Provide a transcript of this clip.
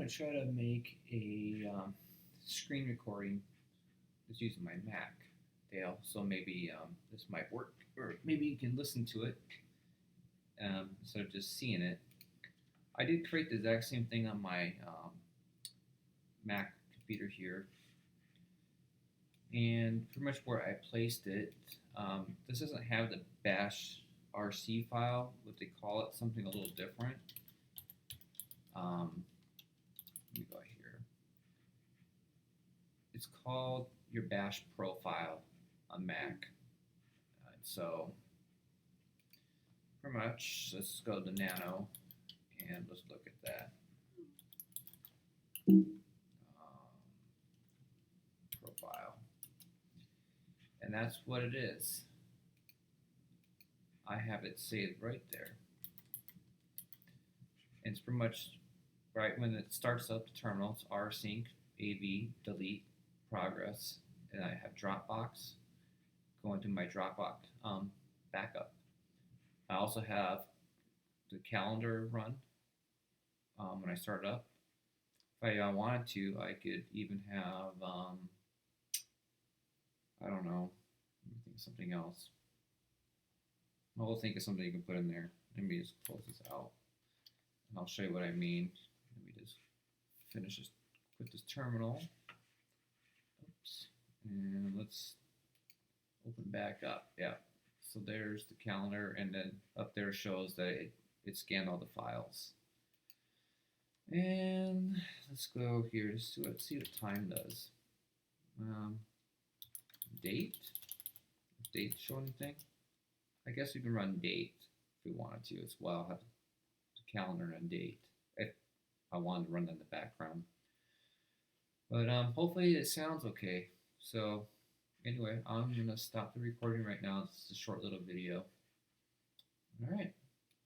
going to try to make a screen recording just using my Mac, Dale. So maybe this might work, or maybe you can listen to it instead of just seeing it. I did create the exact same thing on my Mac computer here, and pretty much where I placed it. This doesn't have the bash RC file, what they call it, something a little different. Let me go here. It's called your bash profile on Mac. So pretty much, let's go to Nano and let's look at that. Profile. And that's what it is. I have it saved right there. And it's pretty much right when it starts up the terminal, it's rsync, AV, delete, progress, and I have Dropbox going to my Dropbox backup. I also have the calendar run when I start up. If I wanted to, I could even have, I don't know, let me think of something else. I'll think of something you can put in there. Let me just close this out, and I'll show you what I mean. Let me just finish this, quit this terminal. Oops. And let's open back up. Yeah. So there's the calendar, and then up there shows that it scanned all the files. And let's go here to see what time does. Date. Does date show anything? I guess we can run date if we wanted to as well. Have the calendar and date if I wanted to run that in the background. But hopefully it sounds okay. So anyway, I'm gonna stop the recording right now. This is a short little video. All right.